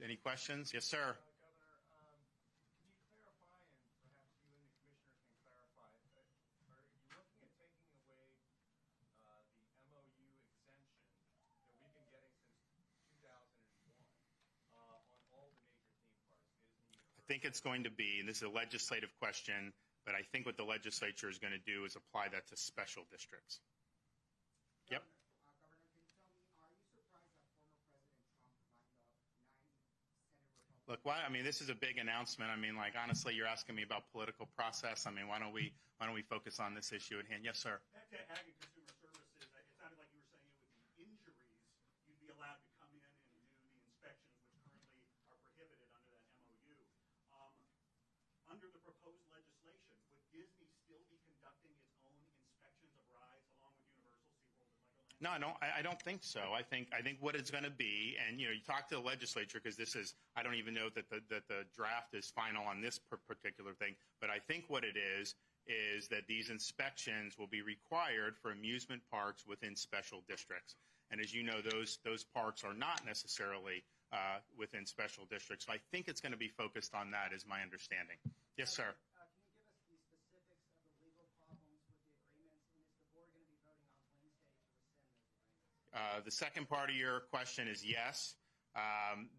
Any questions? Yes, sir. Governor, can you clarify, and perhaps you and the commissioner can clarify, are you looking at taking away the MOU exemption that we've been getting since 2001 on all the major theme parks, Disney? I think it's going to be, and this is a legislative question, but I think what the legislature is going to do is apply that to special districts. Yep. Governor, can you tell me, are you surprised that former President Trump lined up 9 Senate Republicans? Look, why? I mean, this is a big announcement. I mean, like, honestly, you're asking me about political process. I mean, why don't we focus on this issue at hand? Yes, sir. Back to Ag and Consumer Services, it sounded like you were saying it would be injuries. You'd be allowed to come in and do the inspections, which currently are prohibited under that MOU. Under the proposed legislation, would Disney still be conducting its own inspections of rides along with Universal, SeaWorld, and Legoland? No, I don't think so. I think what it's going to be, and you talk to the legislature because this is, I don't even know that the draft is final on this particular thing, but I think what it is that these inspections will be required for amusement parks within special districts. And as you know, those parks are not necessarily within special districts. So I think it's going to be focused on that, is my understanding. Yes, sir. Can you give us the specifics of the legal problems with the agreements, and is the board going to be voting on Wednesday to rescind those agreements? The second part of your question is yes.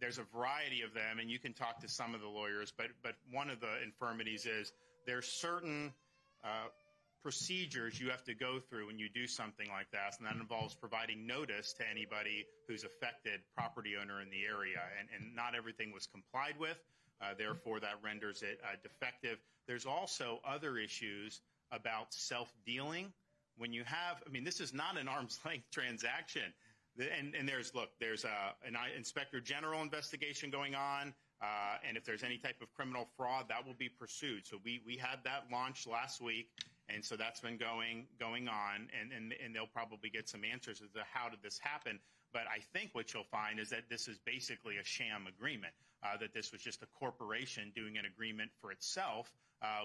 There's a variety of them, and you can talk to some of the lawyers, but one of the infirmities is there's certain procedures you have to go through when you do something like that, and that involves providing notice to anybody who's affected property owner in the area, and not everything was complied with. Therefore, that renders it defective. There's also other issues about self-dealing. When you have, I mean, this is not an arm's length transaction. And there's an inspector general investigation going on, and if there's any type of criminal fraud, that will be pursued. So we had that launched last week, and so that's been going on, and they'll probably get some answers as to how did this happen. But I think what you'll find is that this is basically a sham agreement, that this was just a corporation doing an agreement for itself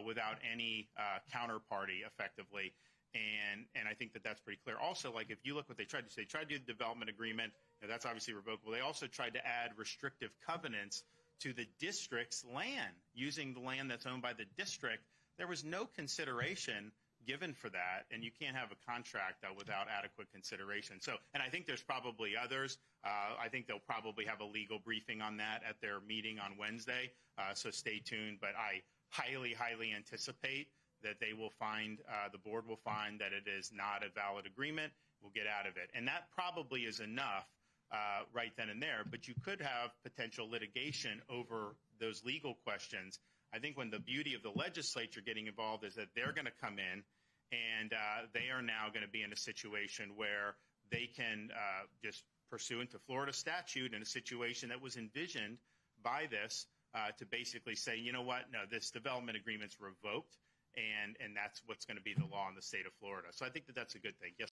without any counterparty effectively. And I think that that's pretty clear. Also, like if you look what they tried to do, they tried to do the development agreement. That's obviously revocable. They also tried to add restrictive covenants to the district's land, using the land that's owned by the district. There was no consideration given for that, and you can't have a contract without adequate consideration. So, and I think there's probably others. I think they'll probably have a legal briefing on that at their meeting on Wednesday, so stay tuned. But I highly, highly anticipate that they will find, the board will find that it is not a valid agreement. We'll get out of it. And that probably is enough right then and there. But you could have potential litigation over those legal questions. I think when the beauty of the legislature getting involved is that they're going to come in and they are now going to be in a situation where they can just pursuant to Florida statute in a situation that was envisioned by this to basically say, you know what, no, this development agreement's revoked, and that's what's going to be the law in the state of Florida. So I think that that's a good thing. Yes.